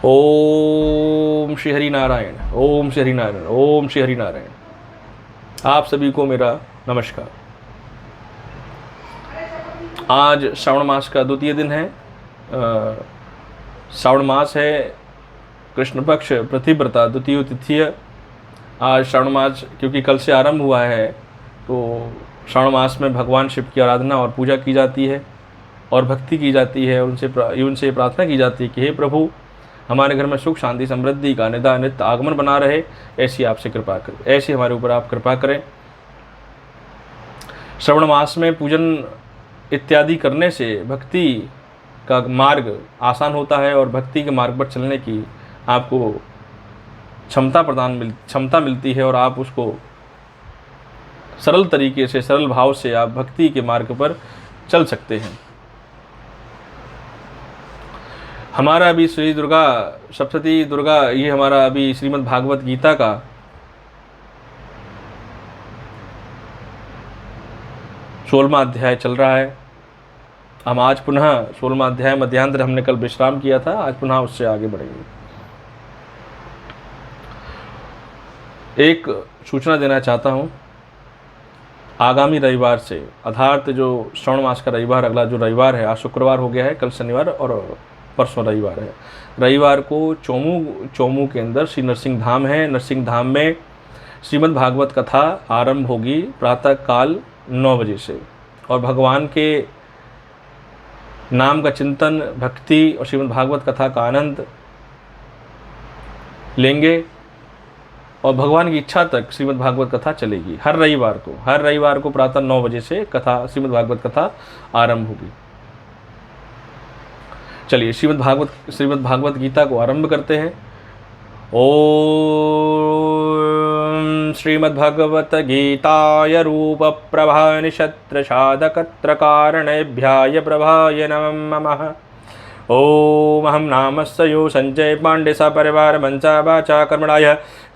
ओम श्री हरि नारायण, ओम श्री हरि नारायण, ओम श्री हरि नारायण। आप सभी को मेरा नमस्कार। आज श्रावण मास का द्वितीय दिन है। श्रावण मास है, कृष्ण पक्ष प्रतिव्रता द्वितीय तिथि है। आज श्रावण मास क्योंकि कल से आरंभ हुआ है, तो श्रावण मास में भगवान शिव की आराधना और पूजा की जाती है और भक्ति की जाती है। उनसे प्रार्थना की जाती है कि हे प्रभु, हमारे घर में सुख शांति समृद्धि का नित्य आगमन बना रहे, ऐसी आपसे कृपा करें, ऐसी हमारे ऊपर आप कृपा करें। श्रवण मास में पूजन इत्यादि करने से भक्ति का मार्ग आसान होता है और भक्ति के मार्ग पर चलने की आपको क्षमता मिलती है और आप उसको सरल तरीके से, सरल भाव से आप भक्ति के मार्ग पर चल सकते हैं। हमारा अभी श्री दुर्गा सप्तती दुर्गा, ये हमारा अभी श्रीमद् भागवत गीता का 16वां अध्याय चल रहा है। हम आज पुनः 16वां अध्याय, मध्यांतर हमने कल विश्राम किया था, आज पुनः उससे आगे बढ़ेंगे। एक सूचना देना चाहता हूँ। आगामी रविवार से, अर्थात जो श्रावण मास का रविवार, अगला जो रविवार है, आज शुक्रवार हो गया है, कल शनिवार और परसों रविवार है। रविवार को चोमू के अंदर श्री नरसिंह धाम है। नरसिंह धाम में श्रीमद् भागवत कथा आरंभ होगी प्रातः काल 9 बजे से, और भगवान के नाम का चिंतन, भक्ति और श्रीमद् भागवत कथा का आनंद लेंगे और भगवान की इच्छा तक श्रीमद् भागवत कथा चलेगी। हर रविवार को प्रातः 9 बजे से कथा, श्रीमद् भागवत कथा आरंभ होगी। चलिए श्रीमद् भागवत गीता को आरंभ करते हैं। ओम श्रीमद् भागवत गीताय रूप प्रभा निशत्र साधकत्र कारणेभ्याय प्रभाय नमः। ओम अहम नामस्यो संजय पांडे सपरिवार मंचा वाचा कर्मणाय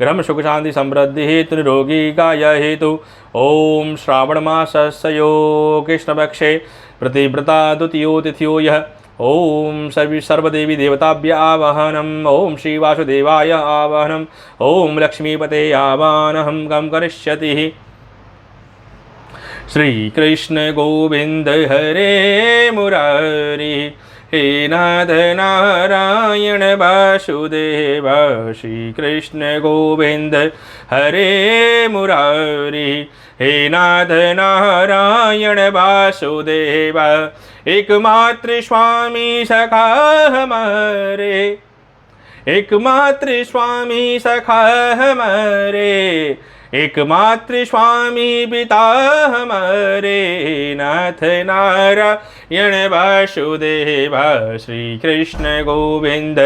ग्रह सुख शांति समृद्धि हेतु निरोगी गाय हेतु। ओम श्रावण मासस्यो कृष्णपक्षे प्रतिव्रता द्वितीयो तिथियो यः। ओम सर्वदेवी देवताभ्य आवाहनम। ओम श्री वासुदेवाय आवाहनम। ओम लक्ष्मीपते आवाहनम गम करिष्यति। श्री कृष्ण गोविंद हरे मुरारी, हे नाथ नारायण वासुदेव। श्री कृष्ण गोविंद हरे मुरारी, हे नाथ नारायण वासुदेव। एकमात्र स्वामी सखा हमारे, एकमात्र स्वामी सखा हमारे, एकमात्र स्वामी पिता हमारे, नाथ नारायण वासुदेव। श्री कृष्ण गोविंद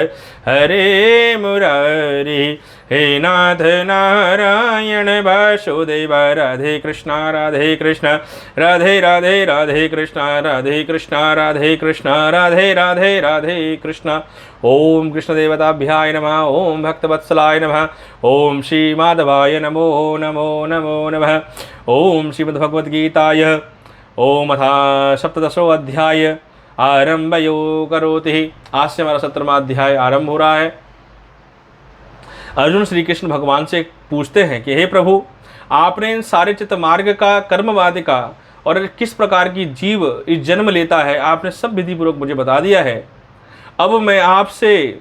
हरे मुरारी, हे नाथ नारायण वासुदेव। राधे कृष्ण राधे कृष्ण, राधे राधे राधे कृष्ण, राधे कृष्ण राधे कृष्ण, राधे राधे राधे कृष्ण। ओम कृष्ण देवताभ्याय नमः। ओम भक्तवत्सलाय नमः। ओम श्री माधवाय नमो नमो नमो नमः। ओम श्रीमद्भगवद्गीताय ओम अथा सप्तदशो अध्याय आरंभयो करोति। आज से हमारा 17वां अध्याय आरंभ हो रहा है। अर्जुन श्री कृष्ण भगवान से पूछते हैं कि हे प्रभु, आपने इन सारे चित्त मार्ग का, कर्मवाद का और किस प्रकार की जीव इस जन्म लेता है, आपने सब विधि पूर्वक मुझे बता दिया है। अब मैं आपसे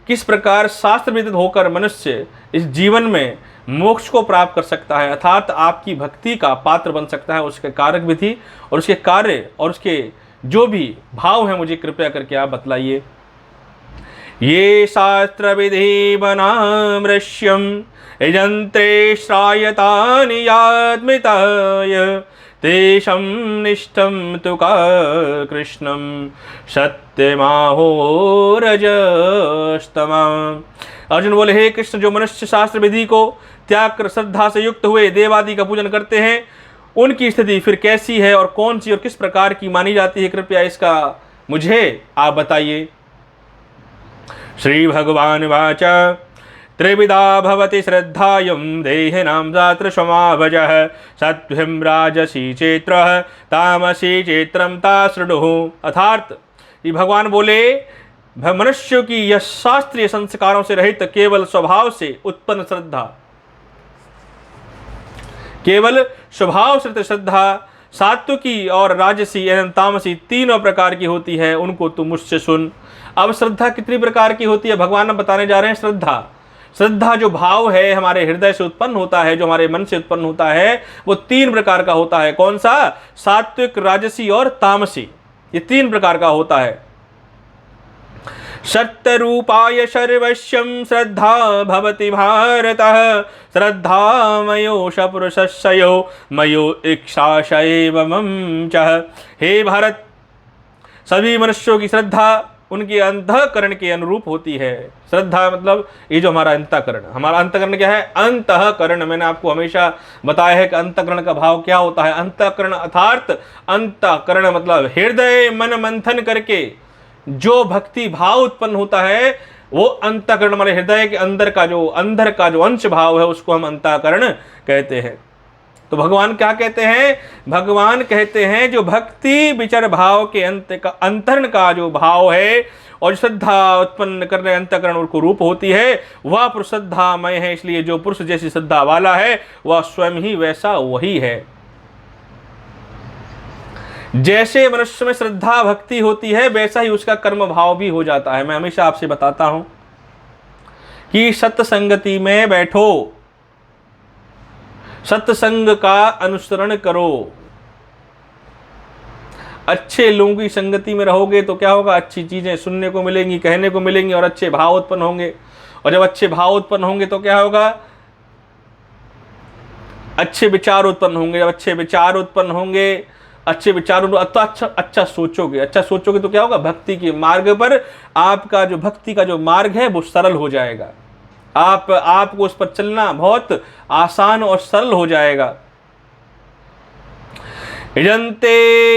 किस प्रकार शास्त्र विदित होकर मनुष्य इस जीवन में मोक्ष को प्राप्त कर सकता है, अर्थात आपकी भक्ति का पात्र बन सकता है, उसके कारक विधि और उसके कार्य और उसके जो भी भाव हैं, मुझे कृपया करके आप बतलाइए। ये शास्त्र विधि बनामृश्यम यजन्ते श्रायतानि यात्मिताय, तेषं निष्ठं तु का कृष्णं सत्यमाहो रजस्तमा। अर्जुन बोले, हे कृष्ण, जो मनुष्य शास्त्र विधि को त्याग कर श्रद्धा से युक्त हुए देवादि का पूजन करते हैं, उनकी स्थिति फिर कैसी है और कौन सी और किस प्रकार की मानी जाती है, कृपया इसका मुझे आप बताइए। श्री भगवान वाचा, त्रिविधा भवति श्रद्धायं देहिनां जात्र समाभजः। सत्वं राजसी चेत्रः तामसी चेत्रम ता शृणुः। अर्थात ये भगवान बोले मनुष्य की यह शास्त्रीय संस्कारों से रहित केवल स्वभाव से उत्पन्न श्रद्धा, केवल स्वभाव से श्रद्धा सात्विकी और राजसी एवं तामसी तीनों प्रकार की होती है, उनको तू मुझसे सुन। अब श्रद्धा कितनी प्रकार की होती है भगवान अब बताने जा रहे हैं। श्रद्धा जो भाव है हमारे हृदय से उत्पन्न होता है, जो हमारे मन से उत्पन्न होता है, वो 3 प्रकार का होता है। कौन सा? सात्विक, राजसी और तामसी, ये 3 प्रकार का होता है। सत्यरूपाय सर्वस्यं श्रद्धा भवति भारत, श्रद्धामयो पुरुषस्यो मयो इच्छाशैव मम च। हे भारत, सभी मनुष्यों की श्रद्धा उनके अंतःकरण के अनुरूप होती है। श्रद्धा मतलब ये जो हमारा अंतःकरण, हमारा अंतःकरण क्या है? अंतःकरण। मैंने आपको हमेशा बताया है कि अंतःकरण का भाव क्या होता है। अंतःकरण अर्थात अंतःकरण मतलब हृदय मन मंथन करके जो भक्ति भाव उत्पन्न होता है, वो अंतःकरण हमारे हृदय के अंदर का जो अंश भाव है, उसको हम अंतःकरण कहते हैं। तो भगवान क्या कहते हैं? भगवान कहते हैं जो भक्ति विचार भाव के अंतरण का जो भाव है और श्रद्धा उत्पन्न करने अंतःकरण उनको रूप होती है, वह पुरुष श्रद्धामय है। इसलिए जो पुरुष जैसी श्रद्धा वाला है वह स्वयं ही वैसा वही है। जैसे मनुष्य में श्रद्धा भक्ति होती है, वैसा ही उसका कर्म भाव भी हो जाता है। मैं हमेशा आपसे बताता हूं कि सत्संगति में बैठो, सत्संग का अनुसरण करो। अच्छे लोगों की संगति में रहोगे तो क्या होगा? अच्छी चीजें सुनने को मिलेंगी, कहने को मिलेंगी और अच्छे भाव उत्पन्न होंगे। और जब अच्छे भाव उत्पन्न होंगे तो क्या होगा? अच्छे विचार उत्पन्न होंगे। जब अच्छे विचार उत्पन्न होंगे, अच्छे विचारों तो अच्छा सोचोगे तो क्या होगा? भक्ति के मार्ग पर आपका जो भक्ति का जो मार्ग है वो सरल हो जाएगा। आपको उस पर चलना बहुत आसान और सरल हो जाएगा। यजन्ते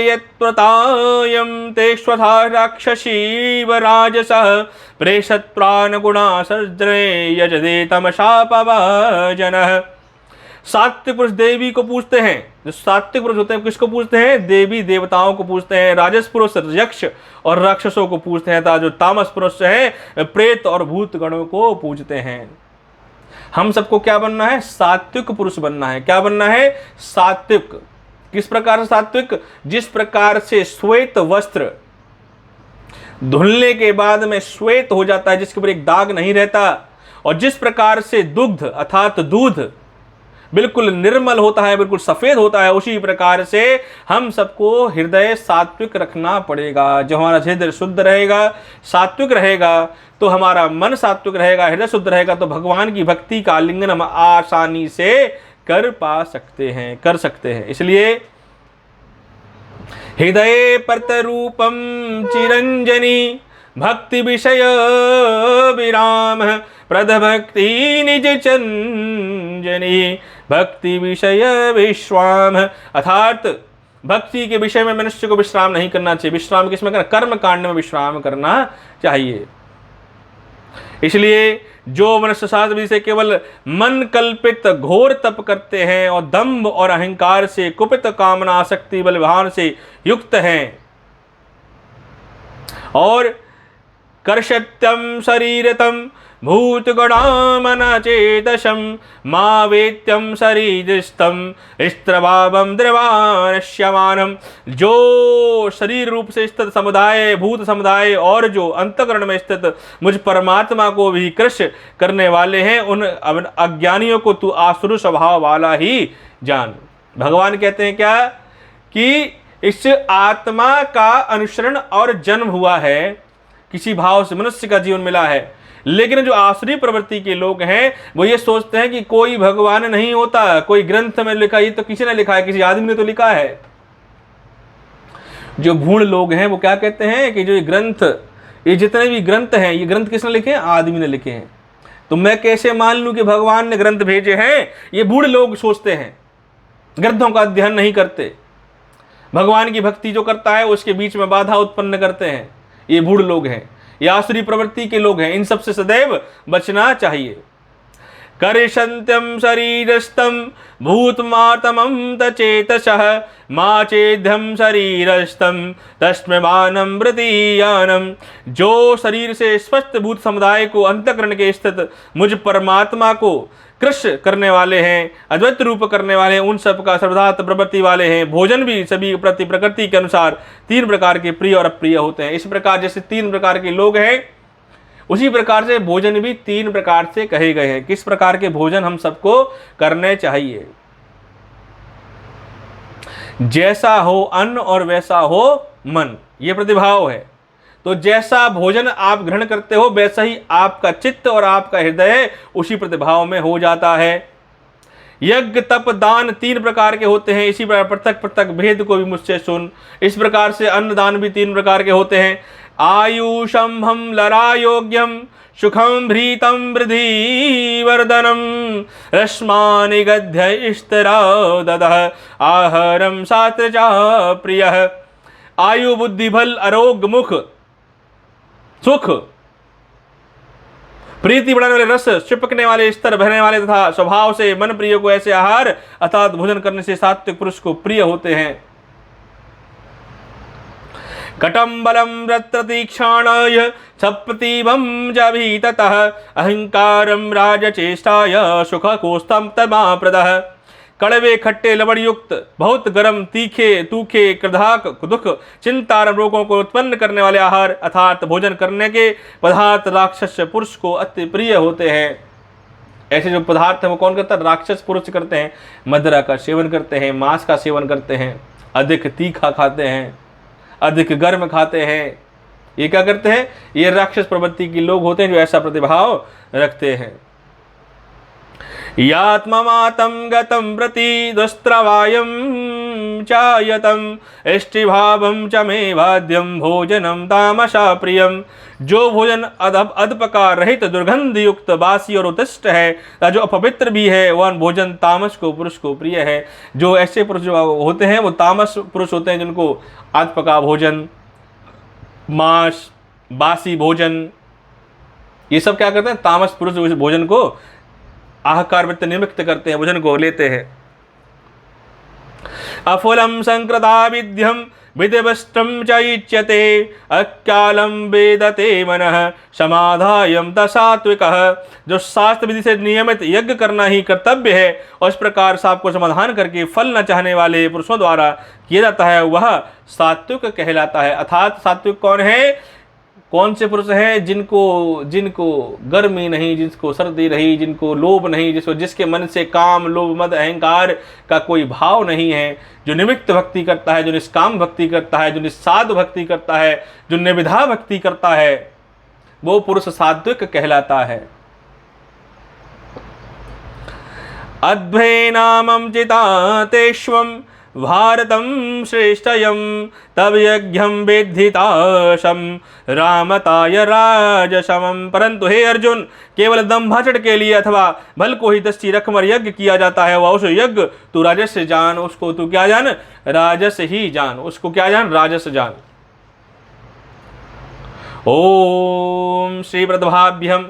यत्प्रतायं ते स्वधा राक्षसीव राजसः प्रेषत्रान गुणा सज्रे यजदे तमशापभाजनः। सात्विक पुरुष देवी को पूजते हैं। जो सात्विक पुरुष होते हैं किसको पूजते हैं? देवी देवताओं को पूजते हैं। राजस पुरुष यक्ष और राक्षसों को पूजते हैं। जो तामस पुरुष है प्रेत और भूत गणों को पूजते हैं। हम सबको क्या बनना है? सात्विक पुरुष बनना है। क्या बनना है? सात्विक। किस प्रकार से सात्विक? जिस प्रकार से श्वेत वस्त्र धुलने के बाद में श्वेत हो जाता है, जिसके ऊपर एक दाग नहीं रहता, और जिस प्रकार से दुग्ध अर्थात दूध बिल्कुल निर्मल होता है, बिल्कुल सफेद होता है, उसी प्रकार से हम सबको हृदय सात्विक रखना पड़ेगा। जब हमारा हृदय शुद्ध रहेगा, सात्विक रहेगा, तो हमारा मन सात्विक रहेगा, हृदय शुद्ध रहेगा, तो भगवान की भक्ति का आलिंगन हम आसानी से कर सकते हैं। इसलिए हृदय परतरूपम चिरंजनी भक्ति विषय विराम प्रद भक्ति निज चंजनी भक्ति विषय विश्राम। अर्थात भक्ति के विषय में मनुष्य को विश्राम नहीं करना चाहिए। विश्राम किसमें करना? कर्म कांड में विश्राम करना चाहिए। इसलिए जो मनुष्य शास्त्र से केवल मन कल्पित घोर तप करते हैं और दंभ और अहंकार से कुपित कामना आसक्ति बलभान से युक्त हैं और कर्षत्यम शरीरतम भूतगणामनचेतसं मा वेत्यम शरीरस्थम स्त्रभावम द्रवानश्यमानम। जो शरीर रूप से स्थित समुदाय, भूत समुदाय और जो अंतःकरण में स्थित मुझ परमात्मा को भी कृष करने वाले हैं, उन अज्ञानियों को तू आसुर स्वभाव वाला ही जान। भगवान कहते हैं क्या? कि इस आत्मा का अनुसरण और जन्म हुआ है, किसी भाव से मनुष्य का जीवन मिला है। लेकिन जो आसुरी प्रवृत्ति के लोग हैं वो ये सोचते हैं कि कोई भगवान नहीं होता, कोई ग्रंथ में लिखा, ये तो किसी ने लिखा है, किसी आदमी ने तो लिखा है। जो भूण लोग हैं वो क्या कहते हैं कि जो ये ग्रंथ, ये जितने भी ग्रंथ हैं, ये ग्रंथ किसने लिखे हैं? आदमी ने लिखे हैं। तो मैं कैसे मान लूं कि भगवान ने ग्रंथ भेजे हैं? ये बूढ़ लोग सोचते हैं, ग्रंथों का अध्ययन नहीं करते। भगवान की भक्ति जो करता है उसके बीच में बाधा उत्पन्न करते हैं। ये बूढ़ लोग हैं, ये आसुरी प्रवृत्ति के लोग हैं। इन सबसे सदैव बचना चाहिए। करिष्यन्त्यं शरीरस्थं भूतमार्तमं तचेतसः मा चेद्यं शरीरस्थं तस्मैवानं प्रतीयानम्। जो शरीर से स्वस्थ भूत समुदाय को अंतःकरण के स्थित मुझ परमात्मा को कृष्ण करने वाले हैं, अद्वैत रूप करने वाले हैं, उन सब का सर्वधात प्रवृत्ति वाले हैं। भोजन भी सभी प्रति प्रकृति के अनुसार तीन प्रकार के प्रिय और अप्रिय होते हैं। इस प्रकार जैसे तीन प्रकार के लोग हैं, उसी प्रकार से भोजन भी तीन प्रकार से कहे गए हैं। किस प्रकार के भोजन हम सबको करने चाहिए? जैसा हो अन्न और वैसा हो मन, ये प्रतिभाव है। तो जैसा भोजन आप ग्रहण करते हो वैसा ही आपका चित्त और आपका हृदय उसी प्रतिभाव में हो जाता है। यज्ञ तप दान तीन प्रकार के होते हैं, इसी प्रकार पृथक पृथक भेद को भी मुझसे सुन। इस प्रकार से अन्न दान भी तीन प्रकार के होते हैं। आयुषम लरायोग्यम सुखम भ्रीतम वृद्धि वर्धनम रश्मानि गद्य स्थिरा ददः आहरम शास्त्र चा प्रियः। आयु बुद्धि बल आरोग्य मुख सुख प्रीति बढ़ाने वाले रस चिपकने वाले स्तर बहने वाले तथा स्वभाव से मन प्रिय को ऐसे आहार अर्थात भोजन करने से सात्विक पुरुष को प्रिय होते हैं। कटम बलम रत्रतीक्षाणाय सप्रतिभम जभी ततः अहंकारम राजचेष्टाय सुख कोस्तम तमाप्रदः। कड़वे खट्टे लवण युक्त बहुत गर्म तीखे तूखे क्रोधाक दुख चिंता रोगों को उत्पन्न करने वाले आहार अर्थात भोजन करने के पदार्थ राक्षस पुरुष को अति प्रिय होते हैं। ऐसे जो पदार्थ है वो कौन करता है? राक्षस पुरुष करते हैं। मदिरा का सेवन करते हैं, मांस का सेवन करते हैं, अधिक तीखा खाते हैं, अधिक गर्म खाते हैं। ये क्या करते हैं? ये राक्षस प्रवृत्ति के लोग होते हैं जो ऐसा प्रतिभाव रखते हैं। यात्ममातं गतं प्रति दुस्त्रवायं चायतं इष्टिभावं च मे वाद्यं भोजनं तामसा प्रियम। जो भोजन अधपकार रहित दुर्गंध युक्त बासी और उत्कृष्ट है, जो अपवित्र भी है, वह भोजन तामस को पुरुष को प्रिय है। जो ऐसे पुरुष जो होते हैं वो तामस पुरुष होते हैं, जिनको अधपका भोजन, मांस, बासी भोजन, ये सब क्या करते हैं? तामस पुरुष उस भोजन को आहकार वृत्ति निमित्त करते हैं, भोजन को लेते हैं। अफुलम संकृता विद्यम विधिवस्त्रम चैच्यते अक्यालम वेदते मनः समाधायम तसात्विकः। जो शास्त्र विधि से नियमित यज्ञ करना ही कर्तव्य है और इस प्रकार सांप को समाधान करके फल न चाहने वाले पुरुषों द्वारा किया जाता है, वह सात्विक कहलाता है। अर्थात सात्विक कौन है? कौन से पुरुष हैं? जिनको गर्मी नहीं, जिसको सर्दी नहीं, जिनको लोभ नहीं, जिसके मन से काम लोभ मद अहंकार का कोई भाव नहीं है, जो निमित्त भक्ति करता है, जो निष्काम भक्ति करता है, जो निस्साद भक्ति करता है, जो निविधा भक्ति करता है, वो पुरुष सात्विक कहलाता है। अद्वैनामं चितातेष्वं भारतं श्रेष्ठयं तब यज्ञं वेद्धिताशं रामताय राजसमं। परंतु हे अर्जुन, केवल दंभाचड़ के लिए अथवा बल को ही दृष्टि रखकर यज्ञ किया जाता है, वह उस यज्ञ तू राजस जान। उसको तू क्या जान? राजस ही जान। उसको क्या जान? राजस जान। ओम श्री प्रद्भाभ्यम।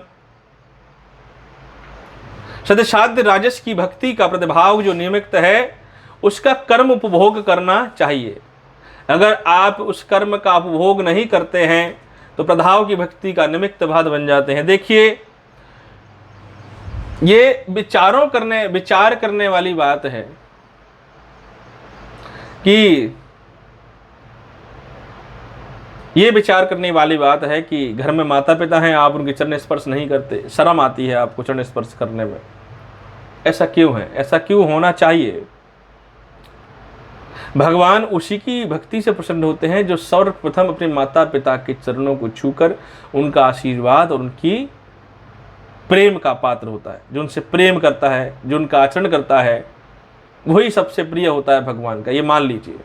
सदसाध्य राजस की भक्ति का प्रतिभाव जो निमित्त है, उसका कर्म उपभोग करना चाहिए। अगर आप उस कर्म का उपभोग नहीं करते हैं तो प्रभाव की भक्ति का निमित्त बाध बन जाते हैं। देखिए, ये विचार करने वाली बात है कि ये विचार करने वाली बात है कि घर में माता पिता हैं, आप उनके चरण स्पर्श नहीं करते, शर्म आती है आपको चरण स्पर्श करने में। ऐसा क्यों है? ऐसा क्यों होना चाहिए? भगवान उसी की भक्ति से प्रसन्न होते हैं जो सर्वप्रथम अपने माता पिता के चरणों को छूकर उनका आशीर्वाद और उनकी प्रेम का पात्र होता है। जो उनसे प्रेम करता है, जो उनका आचरण करता है, वही सबसे प्रिय होता है भगवान का। ये मान लीजिए,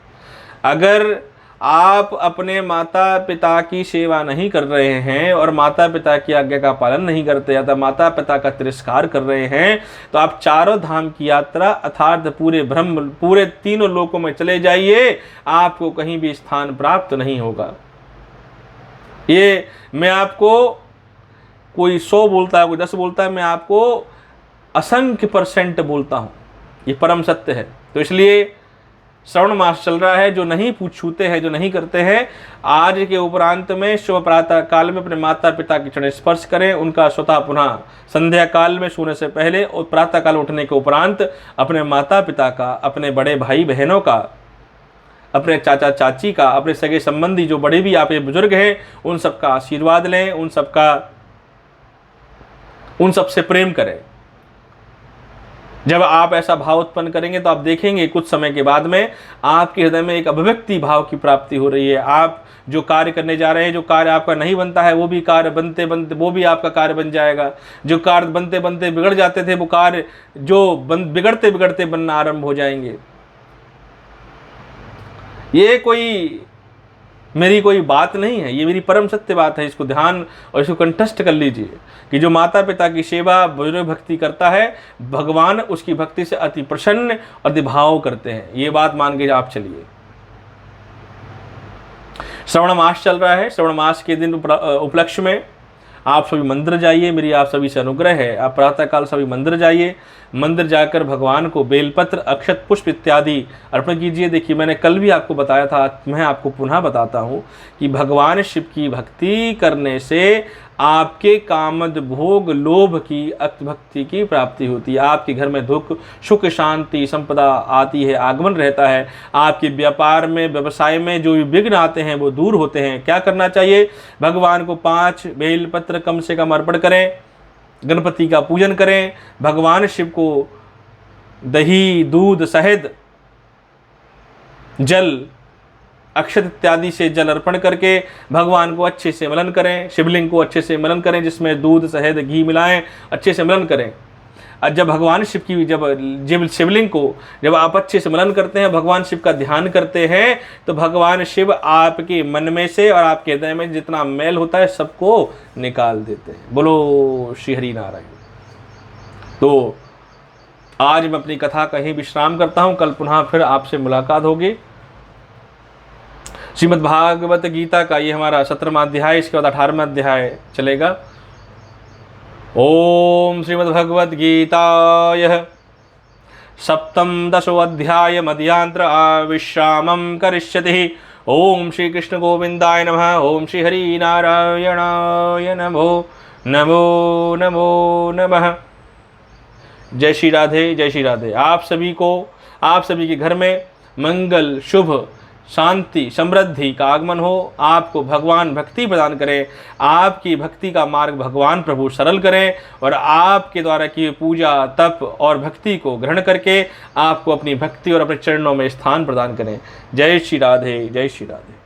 अगर आप अपने माता पिता की सेवा नहीं कर रहे हैं और माता पिता की आज्ञा का पालन नहीं करते या तो माता पिता का तिरस्कार कर रहे हैं, तो आप चारों धाम की यात्रा अर्थात पूरे तीनों लोकों में चले जाइए, आपको कहीं भी स्थान प्राप्त नहीं होगा। ये मैं आपको, कोई 100 बोलता है, कोई 10 बोलता है, मैं आपको असंख्य % बोलता हूँ, ये परम सत्य है। तो इसलिए श्रवण मास चल रहा है, जो नहीं छूते हैं, जो नहीं करते हैं, आज के उपरांत में शुभ प्रातः काल में अपने माता पिता के चरण स्पर्श करें, उनका स्वतः पुनः संध्या काल में सोने से पहले और प्रातः काल उठने के उपरांत अपने माता पिता का, अपने बड़े भाई बहनों का, अपने चाचा चाची का, अपने सगे संबंधी जो बड़े भी आप बुजुर्ग हैं, उन सबका आशीर्वाद लें, उन सबसे प्रेम करें। जब आप ऐसा भाव उत्पन्न करेंगे तो आप देखेंगे कुछ समय के बाद में आपके हृदय में एक अभिव्यक्ति भाव की प्राप्ति हो रही है। आप जो कार्य करने जा रहे हैं, जो कार्य आपका नहीं बनता है, वो भी कार्य बनते बनते वो भी आपका कार्य बन जाएगा। जो कार्य बनते बनते बिगड़ जाते थे, वो कार्य जो बिगड़ते बिगड़ते बनना आरंभ हो जाएंगे। ये कोई मेरी कोई बात नहीं है, ये मेरी परम सत्य बात है। इसको ध्यान और इसको कंठस्थ कर लीजिए कि जो माता पिता की सेवा, बुजुर्ग भक्ति करता है, भगवान उसकी भक्ति से अति प्रसन्न और दिभाव करते हैं। ये बात मान के आप चलिए। श्रवण मास चल रहा है। श्रवण मास के दिन उपलक्ष्य में आप सभी मंदिर जाइए, मेरी आप सभी से अनुग्रह है। आप प्रातःकाल सभी मंदिर जाइए, मंदिर जाकर भगवान को बेलपत्र, अक्षत, पुष्प इत्यादि अर्पण कीजिए। देखिए, मैंने कल भी आपको बताया था, मैं आपको पुनः बताता हूँ कि भगवान शिव की भक्ति करने से आपके कामद भोग लोभ की भक्ति की प्राप्ति होती है। आपके घर में दुख सुख शांति संपदा आती है, आगमन रहता है। आपके व्यापार में, व्यवसाय में जो भी विघ्न आते हैं वो दूर होते हैं। क्या करना चाहिए? भगवान को 5 बेलपत्र कम से कम अर्पण करें, गणपति का पूजन करें, भगवान शिव को दही दूध शहद जल अक्षत इत्यादि से जल अर्पण करके भगवान को अच्छे से मलन करें। शिवलिंग को अच्छे से मलन करें, जिसमें दूध शहद घी मिलाएं, अच्छे से मलन करें। और जब भगवान शिव की जब शिवलिंग को जब आप अच्छे से मलन करते हैं, भगवान शिव का ध्यान करते हैं, तो भगवान शिव आपके मन में से और आपके हृदय में जितना मैल होता है सबको निकाल देते हैं। बोलो श्री हरि नारायण। तो आज मैं अपनी कथा कहीं विश्राम करता हूँ, कल पुनः फिर आपसे मुलाकात होगी। श्रीमद् भागवत गीता का ये हमारा 17वां अध्याय, इसके बाद 18वां अध्याय चलेगा। ओम श्रीमद् भगवत गीताय सप्तम दशो अध्याय मध्यांतर विश्रामं करिष्यति। ओम श्री कृष्ण गोविंदाय नमः। ओम श्री हरि नारायणाय नमो नमो नमो नमः। जय श्री राधे, जय श्री राधे। आप सभी को, आप सभी के घर में मंगल, शुभ, शांति, समृद्धि का आगमन हो। आपको भगवान भक्ति प्रदान करें, आपकी भक्ति का मार्ग भगवान प्रभु सरल करें और आपके द्वारा की पूजा, तप और भक्ति को ग्रहण करके आपको अपनी भक्ति और अपने चरणों में स्थान प्रदान करें। जय श्री राधे, जय श्री राधे।